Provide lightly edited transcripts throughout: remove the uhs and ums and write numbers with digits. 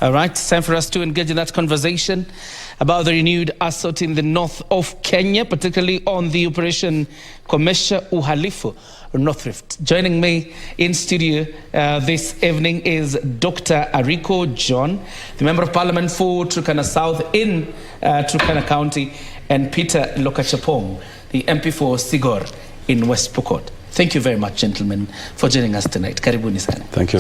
All right, it's time for us to engage in that conversation about the renewed assault in the north of Kenya, particularly on the Operation Komesha Uhalifu North Rift. Joining me in studio this evening is Dr. Ariko John, the Member of Parliament for Turkana South in Turkana County, and Peter LOCHAKAPONG, the MP for Sigor in West Pokot. Thank you very much, gentlemen, for joining us tonight. Karibuni sana. Thank you.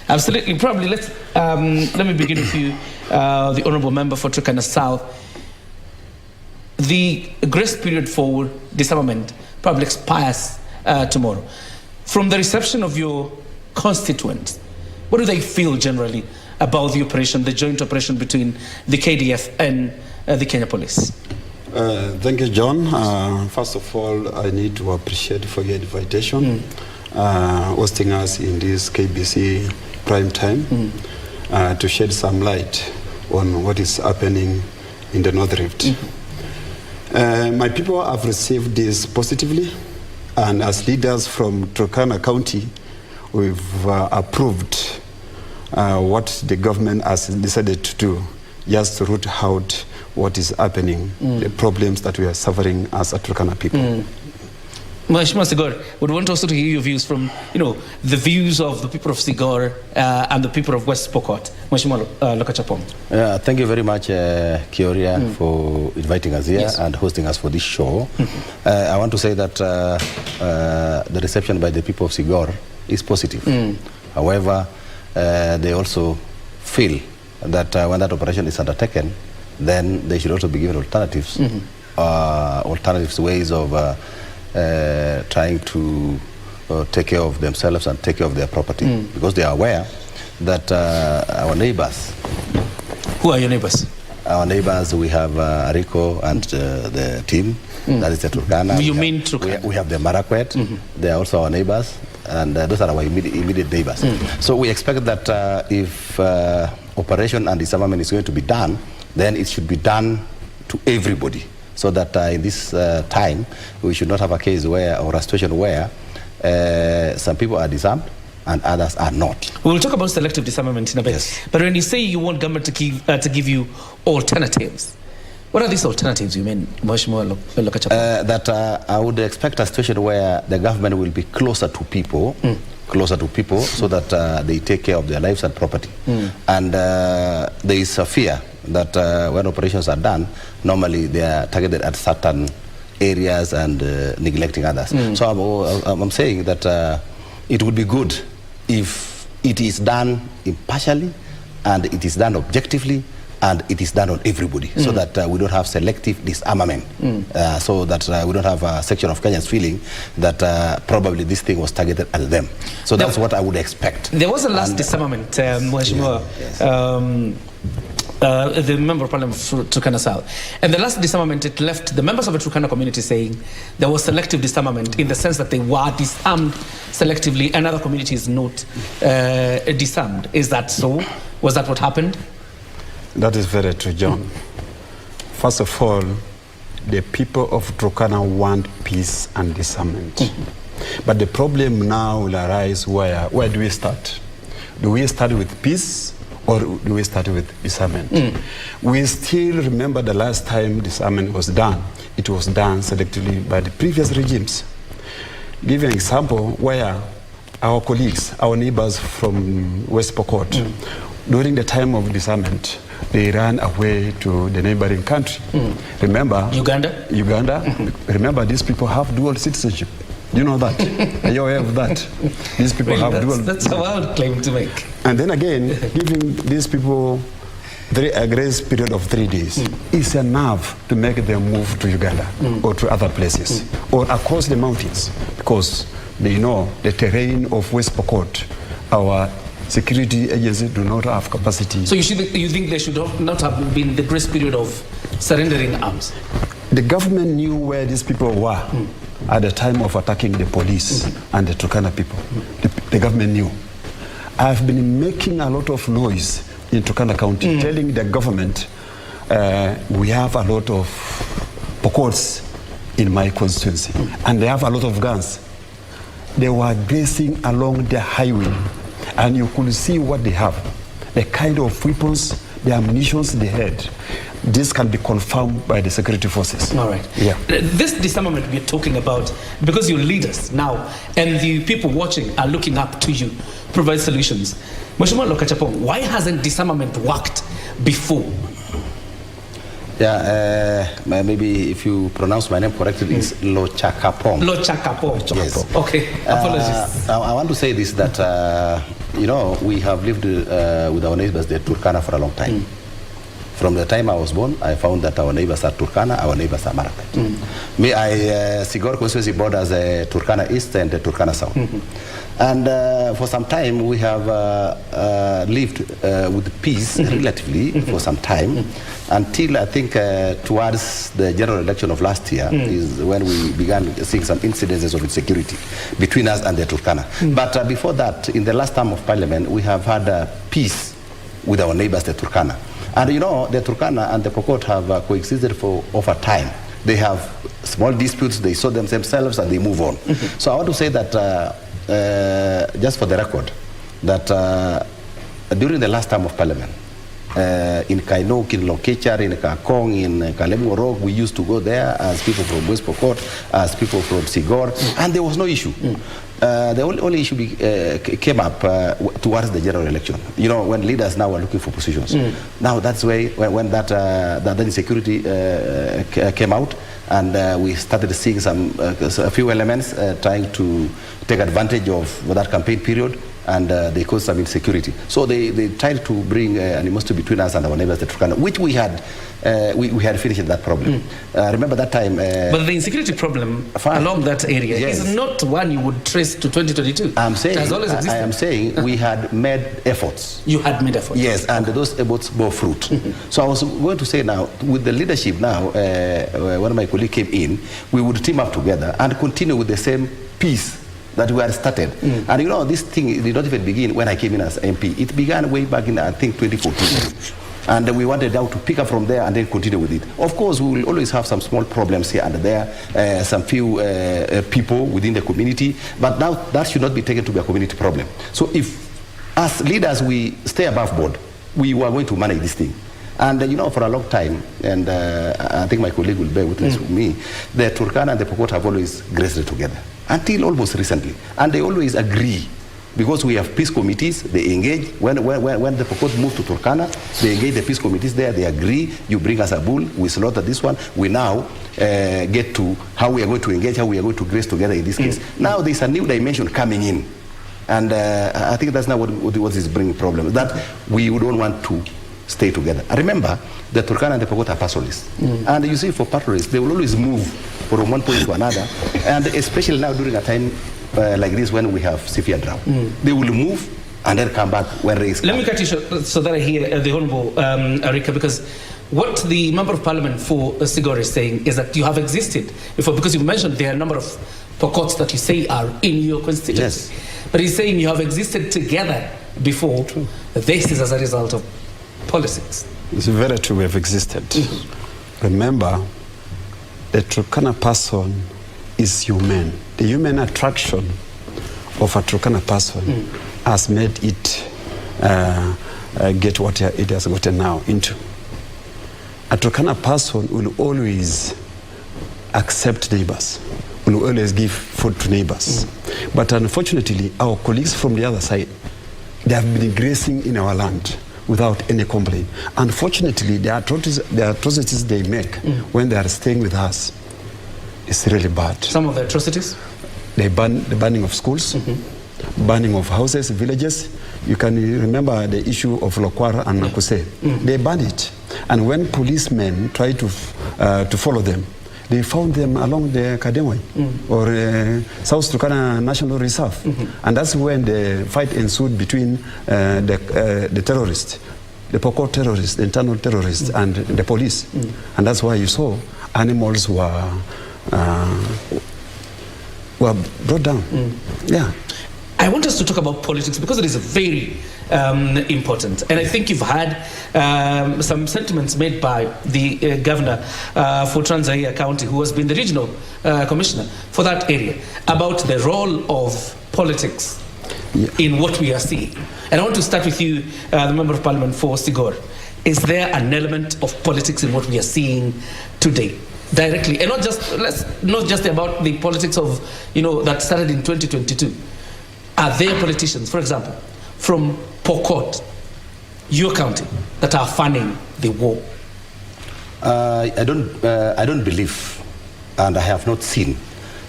Absolutely. Probably let me begin with you, the Honourable Member for Turkana South. The grace period for disarmament probably expires tomorrow. From the reception of your constituents, what do they feel generally about the operation, the joint operation between the KDF and the Kenya Police? Thank you, John. First of all, I need to appreciate for your invitation, hosting us in this KBC prime time to shed some light on what is happening in the North Rift. My people have received this positively, and as leaders from Turkana County, we've approved what the government has decided to do, just to root out what is happening, the problems that we are suffering as a Turkana people. Mheshimiwa Sigor, would want also to hear your views from, the views of the people of Sigor and the people of West Pokot. Mheshimiwa LOCHAKAPONG. Thank you very much, Kioria, for inviting us here and hosting us for this show. I want to say that the reception by the people of Sigor is positive. However, they also feel that when that operation is undertaken, then they should also be given alternatives, ways of trying to take care of themselves and take care of their property, because they are aware that our neighbors. Who are your neighbors? Our neighbors, we have Ariko and the team, that is the Turkana. You mean Turkana? We have the Marakwet, they are also our neighbors, and those are our immediate neighbors. So we expect that if operation and disarmament is going to be done, then it should be done to everybody, so that in this time we should not have a case where, or a situation where some people are disarmed and others are not. We'll talk about selective disarmament in a bit. Yes. But when you say you want government to give you alternatives, what are these alternatives you mean, Mheshimiwa LOCHAKAPONG? That I would expect a situation where the government will be closer to people, so that they take care of their lives and property. And there is a fear that when operations are done, normally they are targeted at certain areas and neglecting others. So I'm saying that it would be good if it is done impartially, and it is done objectively, and it is done on everybody, so that we don't have selective disarmament, so that we don't have a section of Kenyans feeling that probably this thing was targeted at them. So that's what I would expect. There was a last disarmament, Mheshimiwa, the Member of Parliament for Turkana South. And the last disarmament, it left the members of the Turkana community saying there was selective disarmament, in the sense that they were disarmed selectively and other communities not disarmed. Is that so? Was that what happened? That is very true, John. First of all, the people of Turkana want peace and disarmament. But the problem now will arise where do we start? Do we start with peace, or do we start with disarmament? We still remember the last time disarmament was done. It was done selectively by the previous regimes. Give an example where our colleagues, our neighbors from West Pokot, during the time of disarmament, they ran away to the neighboring country. Remember? Uganda? Remember, these people have dual citizenship. Do you know that? Are you aware of that? These people have dual. That's a wild claim to make. And then again, giving these people a grace period of 3 days is enough to make them move to Uganda or to other places or across the mountains, because they know the terrain of West Pokot. Our security agencies do not have capacity. So you think there should not have been the grace period of surrendering arms? The government knew where these people were at the time of attacking the police and the Turkana people. The government knew. I've been making a lot of noise in Turkana County, telling the government we have a lot of Pokots in my constituency, and they have a lot of guns. They were grazing along the highway, and you could see what they have. the kind of weapons, the ammunition they had. This can be confirmed by the security forces. All right. Yeah. This disarmament we're talking about, because you're leaders now, and the people watching are looking up to you, provide solutions. Mheshimiwa LOCHAKAPONG, why hasn't disarmament worked before? Yeah, maybe if you pronounce my name correctly, it's LOCHAKAPONG. LOCHAKAPONG. Yes. Okay, apologies. I want to say this, that, you know, we have lived with our neighbors, the Turkana, for a long time. From the time I was born, I found that our neighbors are Turkana, our neighbors are Marakwet. Sigor constituency borders Turkana East and Turkana South. And for some time, we have lived with peace relatively for some time, until I think towards the general election of last year is when we began seeing some incidences of insecurity between us and the Turkana. But before that, in the last term of parliament, we have had peace with our neighbors, the Turkana. And you know, the Turkana and the Pokot have coexisted for over time. They have small disputes, they sort themselves, and they move on. So I want to say that, just for the record, that during the last term of parliament, in Kainok, in Lokechar, in Kakong, in Kalemorok, we used to go there as people from West Pokot, as people from Sigor, and there was no issue. The only issue came up towards the general election. You know, when leaders now are looking for positions. Now that's why when that insecurity came out, and we started seeing a few elements trying to take advantage of that campaign period, and they caused some insecurity. So they tried to bring animosity between us and our neighbors, the Turkana, which we had finished that problem. Remember that time. But the insecurity problem along that area is not one you would trace to 2022. I'm saying, it has always existed. I am saying we had made efforts. You had made efforts. Yes, and those efforts bore fruit. So I was going to say now, with the leadership now, when my colleague came in, we would team up together and continue with the same peace that we had started. And you know, this thing did not even begin when I came in as MP. It began way back in, I think, 2014. And we wanted now to pick up from there and then continue with it. Of course, we will always have some small problems here and there, some few people within the community, but now that should not be taken to be a community problem. So if, as leaders, we stay above board, we were going to manage this thing. And you know, for a long time, and I think my colleague will bear witness with me, the Turkana and the Pokot have always grazed together, until almost recently. And they always agree, because we have peace committees, they engage. When the Pokot move to Turkana, they engage the peace committees there, they agree, you bring us a bull, we slaughter this one. We now get to how we are going to engage, how we are going to graze together in this case. Now there's a new dimension coming in. And I think that's not what is bringing problems, that we don't want to stay together. I remember the Turkana and the Pokot are pastoralists. And you see, for pastoralists, they will always move from one point to another. And especially now during a time like this, when we have severe drought, they will move and then come back when rains come. Let me cut you short so that I hear the Honorable Arika, because what the Member of Parliament for Sigor is saying is that you have existed before, because you mentioned there are a number of Pokots that you say are in your constituency. Yes. But he's saying you have existed together before. True. This is as a result of politics. It's very true, we have existed. Remember, the Turkana person is human. The human attraction of a Turkana person has made it get what it has gotten now into. A Turkana person will always accept neighbors, will always give food to neighbors. But unfortunately, our colleagues from the other side, they have been grazing in our land without any complaint. Unfortunately, the atrocities they make when they are staying with us is really bad. Some of the atrocities? The burning of schools, burning of houses, villages. You can remember the issue of Lokwara and Nakuse. They burned it. And when policemen tried to follow them, they found them along the Kademway or South Turkana National Reserve. And that's when the fight ensued between the terrorists, the Pokot terrorists, the internal terrorists, and the police. And that's why you saw animals were brought down. Yeah. I want us to talk about politics because it is very important. And I think you've had some sentiments made by the governor for Trans Nzoia County, who has been the regional commissioner for that area, about the role of politics in what we are seeing? And I want to start with you, the Member of Parliament for Sigor. Is there an element of politics in what we are seeing today? Directly, and not just about the politics of, that started in 2022. Are there politicians, for example, from Pokot, your county, that are funding the war? I don't believe, and I have not seen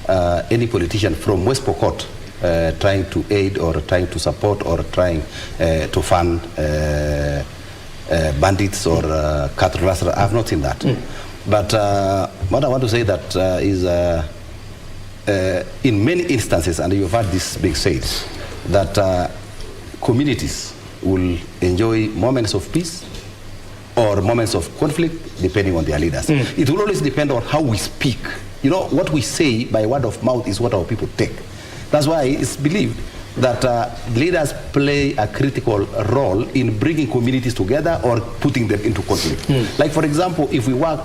any politician from West Pokot trying to aid or trying to support or trying to fund bandits or cattle rustlers. I have not seen that. But what I want to say that is in many instances, and you've heard this being said, that communities will enjoy moments of peace or moments of conflict depending on their leaders. It will always depend on how we speak. What we say by word of mouth is what our people take. That's why it's believed that leaders play a critical role in bringing communities together or putting them into conflict. Like, for example, if we work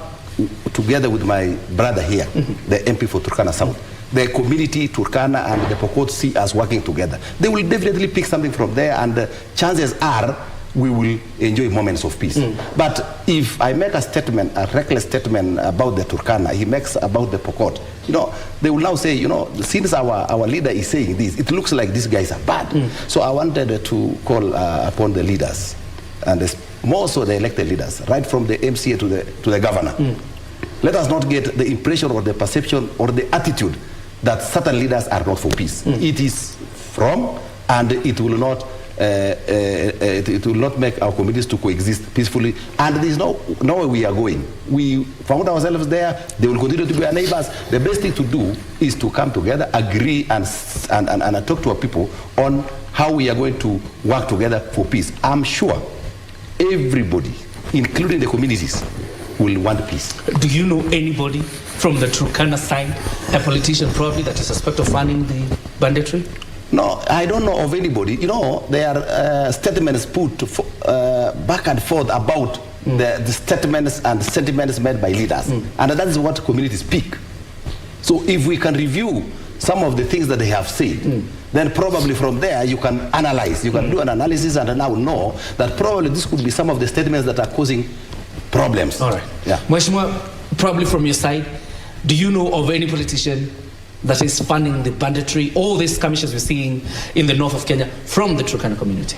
together with my brother here, the MP for Turkana South, the community, Turkana and the Pokot see us working together. They will definitely pick something from there, and the chances are we will enjoy moments of peace. But if I make a statement, a reckless statement about the Turkana, he makes about the Pokot, they will now say, since our leader is saying this, it looks like these guys are bad. So I wanted to call upon the leaders, and more so the elected leaders, right from the MCA to the governor. Let us not get the impression or the perception or the attitude that certain leaders are not for peace. It is from, and it will not make our communities to coexist peacefully. And there is nowhere we are going. We found ourselves there. They will continue to be our neighbors. The best thing to do is to come together, agree, and talk to our people on how we are going to work together for peace. I'm sure everybody, including the communities, will want peace. Do you know anybody from the Turkana side, a politician probably, that is suspect of funding the banditry? No, I don't know of anybody. There are statements put back and forth about the statements and sentiments made by leaders. And that is what communities speak. So if we can review some of the things that they have said, then probably from there you can analyze. You can do an analysis and now know that probably this could be some of the statements that are causing problems. All right. Yeah. Mheshimiwa, probably from your side, do you know of any politician that is funding the banditry, all these skirmishes we're seeing in the north of Kenya from the Turkana community?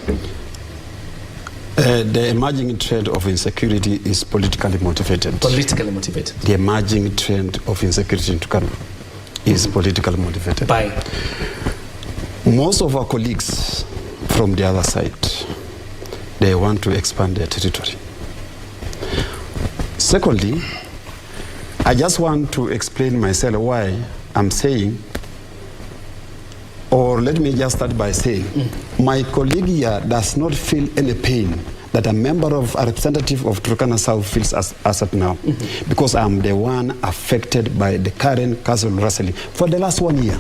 The emerging trend of insecurity is politically motivated. Politically motivated. The emerging trend of insecurity in Turkana is politically motivated. By? Most of our colleagues from the other side, they want to expand their territory. Secondly, I just want to explain myself why I'm saying, or let me just start by saying, my colleague here does not feel any pain that a representative of Turkana South feels as of now, because I'm the one affected by the current cattle rustling for the last 1 year.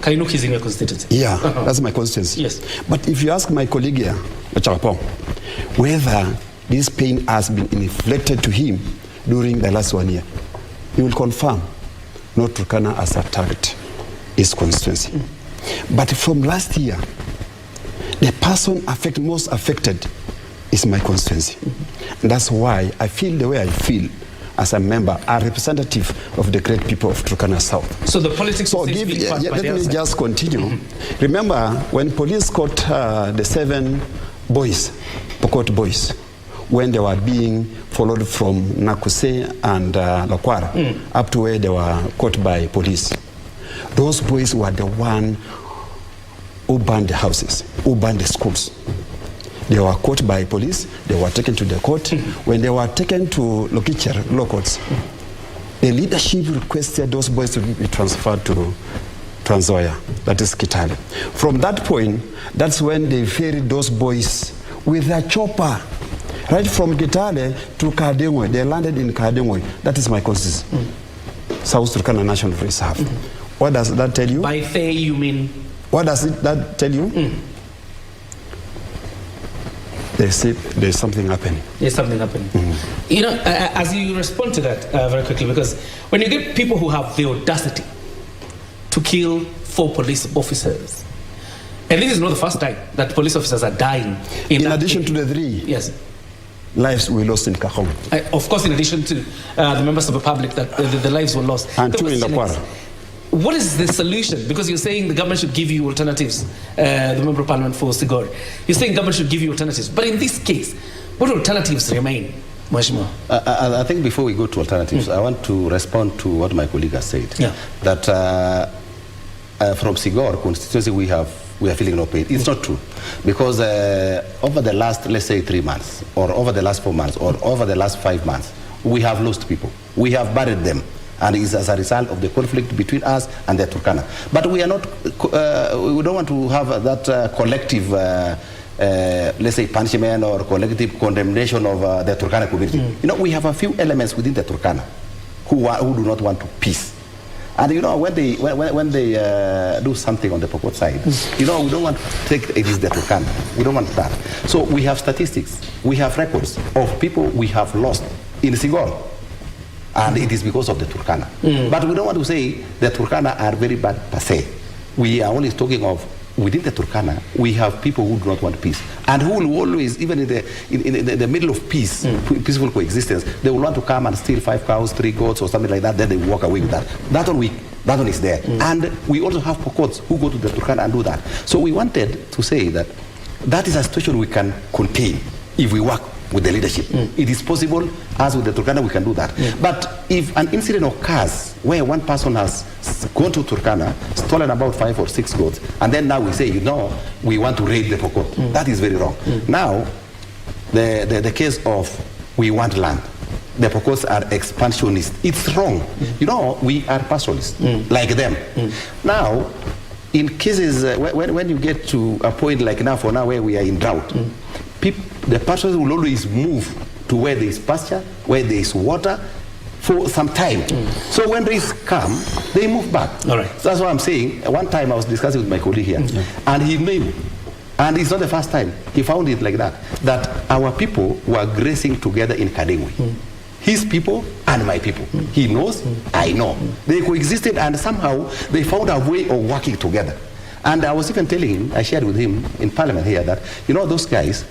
Kainuk is in your constituency? Yeah, that's my constituency. Yes. But if you ask my colleague here, LOCHAKAPONG, whether this pain has been inflicted to him during the last 1 year, he will confirm not Turkana has attacked his constituency. But from last year, the person most affected is my constituency. And that's why I feel the way I feel as a member, a representative of the great people of Turkana South. So the politics let me just continue. Remember, when police caught the 7 boys, Pokot boys, when they were being followed from Nakuse and Lokwara up to where they were caught by police. Those boys were the one who burned the houses, who burned the schools. They were caught by police, they were taken to the court. When they were taken to law courts, the leadership requested those boys to be transferred to Trans Nzoia, that is Kitale. From that point, that's when they ferried those boys with a chopper right from Kitale to Kadengwe. They landed in Kadengwe. That is my constituency, South Turkana National Reserve. What does that tell you? By fair, you mean? What does that tell you? There's something happening. There's something happening. As you respond to that very quickly, because when you get people who have the audacity to kill 4 police officers, And this is not the first time that police officers are dying. In addition to the 3 yes. lives we lost in Kahong. Of course, in addition to the members of the public, that the lives were lost. And 2 in Lokwara. What is the solution? Because you're saying the government should give you alternatives, the Member of Parliament for Sigor. You're saying government should give you alternatives. But in this case, what alternatives remain, Mheshimiwa? I think before we go to alternatives, I want to respond to what my colleague has said. Yeah. That from Sigor constituency, we are feeling no pain. It's not true. Because over the last, let's say, 3 months, or over the last 4 months, or over the last 5 months, we have lost people. We have buried them. And it's as a result of the conflict between us and the Turkana. But we are not, we don't want to have that collective, let's say, punishment or collective condemnation of the Turkana community. You know, we have a few elements within the Turkana who do not want peace. And you know, when they do something on the Pokot side, you know, we don't want to take it is the Turkana. We don't want that. So we have statistics, we have records of people we have lost in Sigor. And it is because of the Turkana. But we don't want to say the Turkana are very bad per se. We are only talking of within the Turkana, we have people who do not want peace. And who will always, even in the middle of peace, peaceful coexistence, they will want to come and steal 5 cows, 3 goats, or something like that, then they walk away with that. That one is there. And we also have Pokots who go to the Turkana and do that. So we wanted to say that that is a situation we can contain if we work with the leadership. It is possible, as with the Turkana, we can do that. But if an incident occurs where one person has gone to Turkana, stolen about 5 or 6 goats, and then now we say, you know, we want to raid the Pokot. That is very wrong. Now, the case of we want land, the Pokots are expansionists. It's wrong. You know, we are pastoralists, like them. Now, in cases, when you get to a point like now, for now, where we are in drought, the pastors will always move to where there is pasture, where there is water, for some time. So when rains come, they move back. All right. So that's what I'm saying. One time I was discussing with my colleague here, and he knew, and it's not the first time, he found it like that our people were grazing together in Kadengwe. His people and my people. He knows, I know. They coexisted, and somehow they found a way of working together. And I was even telling him, I shared with him in Parliament here that, you know, those guys,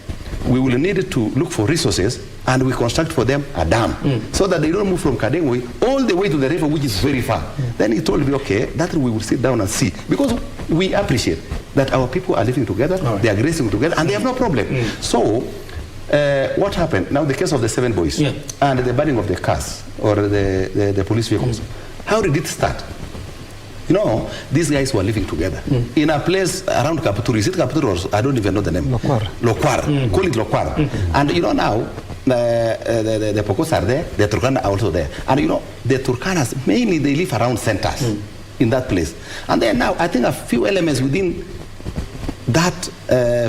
we will need to look for resources, and we construct for them a dam, so that they don't move from Kadengwe all the way to the river, which is very far. Then he told me, okay, that we will sit down and see, because we appreciate that our people are living together, they are grazing together, and they have no problem. So what happened? Now the case of the 7 boys and the burning of the cars or the police vehicles. How did it start? You know, these guys were living together in a place around Kaputuru. Is it Kaputuru or I don't even know the name? Lokwara. Lokwara. Call it Lokwara. And you know now, the Pokots are there, the Turkana are also there. And you know, the Turkanas, mainly they live around centers in that place. And then now, I think a few elements within that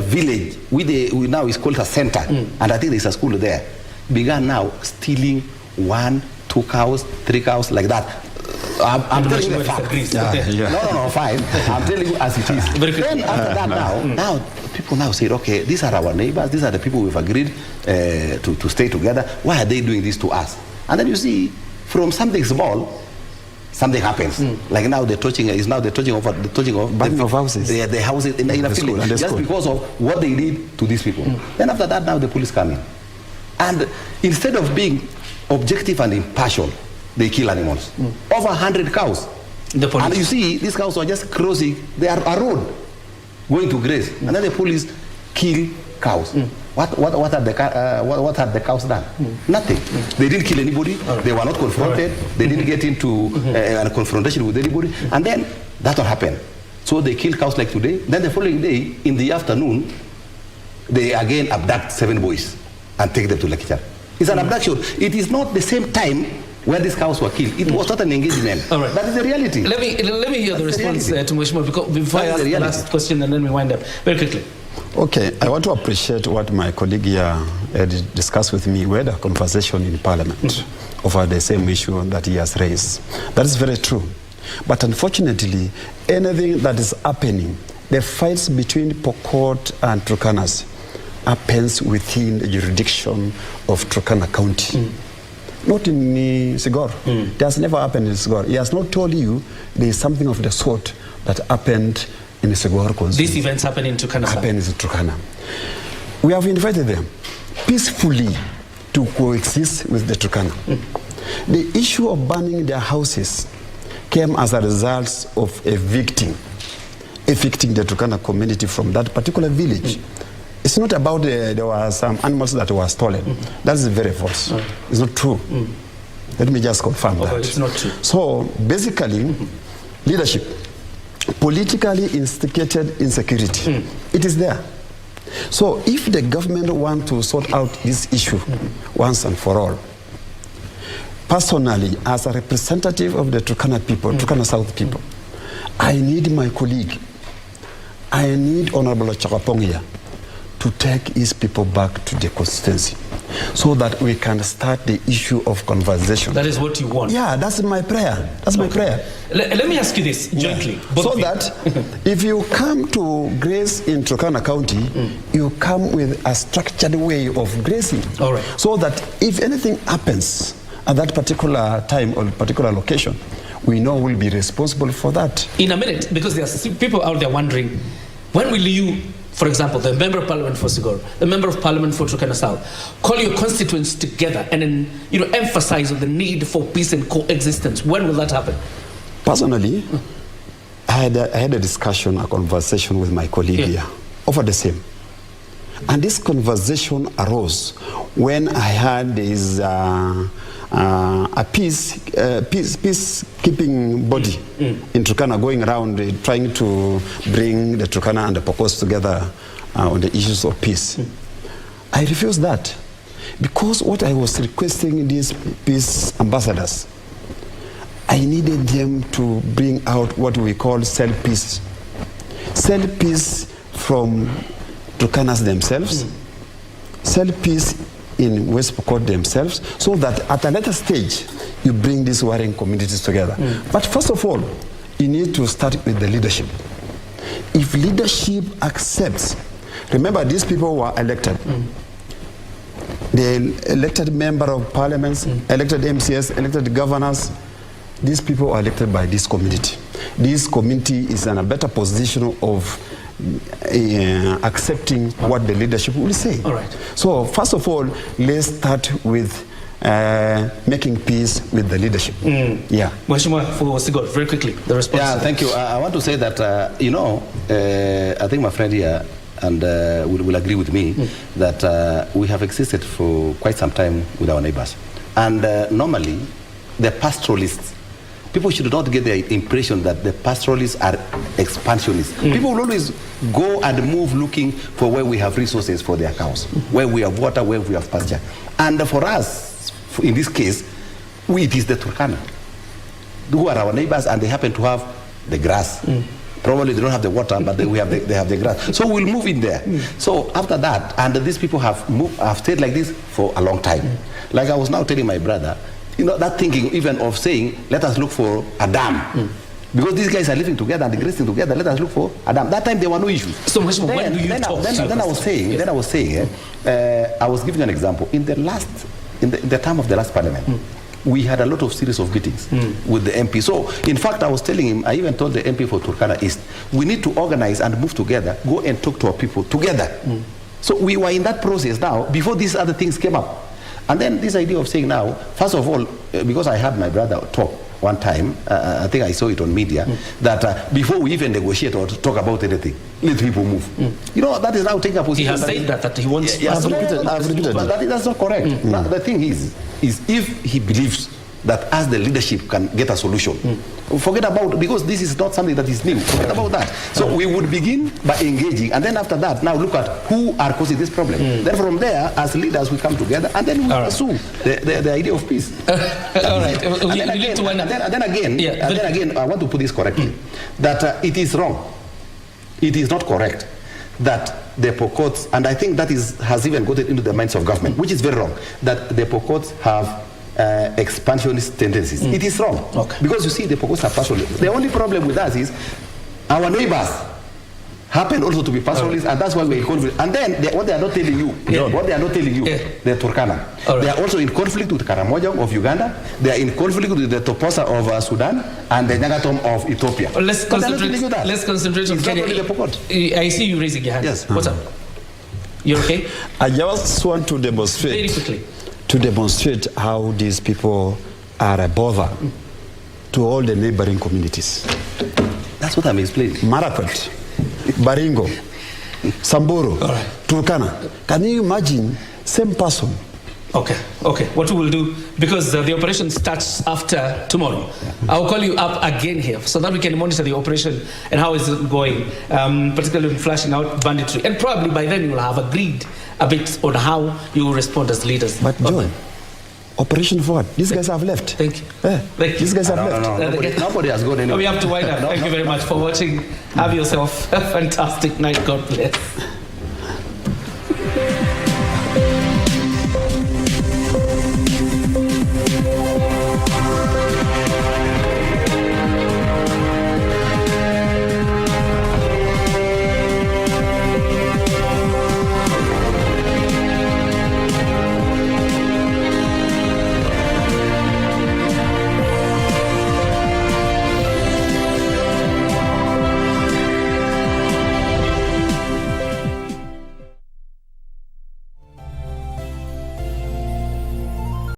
village, we now is called a center, and I think there's a school there, began now stealing 1, 2 cows, 3 cows, like that. I'm telling you the fact. No, 5. I'm telling you as it is. Then after that now people now say, okay, these are our neighbors, these are the people we've agreed to stay together. Why are they doing this to us? And then you see, from something small, something happens. Like now the touching of houses. The houses in a village, just because of what they did to these people. Then after that, now the police come in. And instead of being objective and impartial, they kill animals. Over 100 cows. And you see, these cows are just crossing, they are a road going to graze. And then the police kill cows. What had the cows done? Nothing. They didn't kill anybody. They were not confronted. They didn't get into a confrontation with anybody. And then that what happened. So they kill cows like today. Then the following day, in the afternoon, they again abduct 7 boys and take them to Lekichar. It's an abduction. It is not the same time where these cows were killed. It was not an engagement. All right. That is the reality. Let me hear the response to Mheshimiwa before I ask the last question, and then we wind up very quickly. Okay, I want to appreciate what my colleague here discussed with me. We had a conversation in Parliament over the same issue that he has raised. That is very true. But unfortunately, anything that is happening, the fights between Pokot and Turkanas happens within the jurisdiction of Turkana County. Not in Sigor. It has never happened in Sigor. He has not told you there is something of the sort that happened in Segor constituency. These events happen in Turkana. Happen in Turkana. We have invited them peacefully to coexist with the Turkana. The issue of burning their houses came as a result of evicting the Turkana community from that particular village. It's not about there were some animals that were stolen. That is very false. It's not true. Let me just confirm that. It's not true. So basically, leadership, politically instigated insecurity, it is there. So if the government wants to sort out this issue once and for all, personally, as a representative of the Turkana people, Turkana South people, I need my colleague, I need Honorable LOCHAKAPONG here to take his people back to the constituency so that we can start the issue of conversation. That is what you want? Yeah, that's my prayer. That's my prayer. Let me ask you this jointly. Yeah. So that if you come to grace in Turkana County, you come with a structured way of grazing. All right. So that if anything happens at that particular time or particular location, we know we'll be responsible for that. In a minute, because there are people out there wondering, when will you, for example, the Member of Parliament for Segor, the Member of Parliament for Turkana South, call your constituents together and then, emphasize on the need for peace and coexistence? When will that happen? Personally, I had a discussion, a conversation with my colleague here over the same. And this conversation arose when I had this a peacekeeping body in Turkana going around trying to bring the Turkana and the Pokos together on the issues of peace. I refused that because what I was requesting these peace ambassadors, I needed them to bring out what we call sell peace. Sell peace from Turkanas themselves, sell peace in West Pokot themselves, so that at a later stage, you bring these warring communities together. But first of all, you need to start with the leadership. If leadership accepts, remember these people were elected. The elected member of parliaments, elected MCS, elected governors, these people are elected by this community. This community is in a better position of accepting what the leadership will say. All right. So first of all, let's start with making peace with the leadership. Yeah. Mheshimiwa for Segor, very quickly, the response. Yeah, thank you. I want to say that, I think my friend here and will agree with me that we have existed for quite some time with our neighbors. And normally, the pastoralists, people should not get the impression that the pastoralists are expansionists. People will always go and move looking for where we have resources for their cows, where we have water, where we have pasture. And for us, in this case, it is the Turkana, who are our neighbors, and they happen to have the grass. Probably they don't have the water, but they have the grass. So we'll move in there. So after that, and these people have stayed like this for a long time. Like I was now telling my brother, that thinking even of saying, let us look for a dam. Because these guys are living together and grazing together, let us look for a dam. That time there were no issues. So when do you talk? Then I was saying, I was giving an example. In the time of the last parliament, we had a lot of series of meetings with the MP. So in fact, I was telling him, I even told the MP for Turkana East, we need to organize and move together, go and talk to our people together. So we were in that process now, before these other things came up. And then this idea of saying now, first of all, because I heard my brother talk one time, I think I saw it on media, that before we even negotiate or talk about anything, let people move. That is now taking a position. He has said that he wants... I've repeated but that's not correct. The thing is if he believes that as the leadership can get a solution, forget about, because this is not something that is new, forget about that. So we would begin by engaging, and then after that, now look at who are causing this problem. Then from there, as leaders, we come together, and then we pursue the idea of peace. All right. And then again, I want to put this correctly, that it is wrong. It is not correct that the Pokots, and I think that has even gotten into the minds of government, which is very wrong, that the Pokots have expansionist tendencies. It is wrong. Because you see, the Pokots are passionate. The only problem with us is our neighbors happen also to be pastoralists, and that's why we're in conflict. And then what they are not telling you, they're Turkana. They are also in conflict with Karamojong of Uganda. They are in conflict with the Toposa of Sudan and the Nyagatom of Ethiopia. Let's concentrate on Kenya. I see you raising your hand. Yes. What's up? You okay? I just want to demonstrate. Very quickly. To demonstrate how these people are a bother to all the neighboring communities. That's what I'm explaining. Marakwet, Baringo, Samburu, Turkana. Can you imagine same person? Okay. What we will do, because the operation starts after tomorrow, I'll call you up again here so that we can monitor the operation and how is it going, particularly in flashing out banditry. And probably by then you will have agreed a bit on how you will respond as leaders. But John, operation for what? These guys have left. Thank you. Thank you. These guys have left. Nobody has gone anywhere. We have to wind up. Thank you very much for watching. Have yourself a fantastic night. God bless.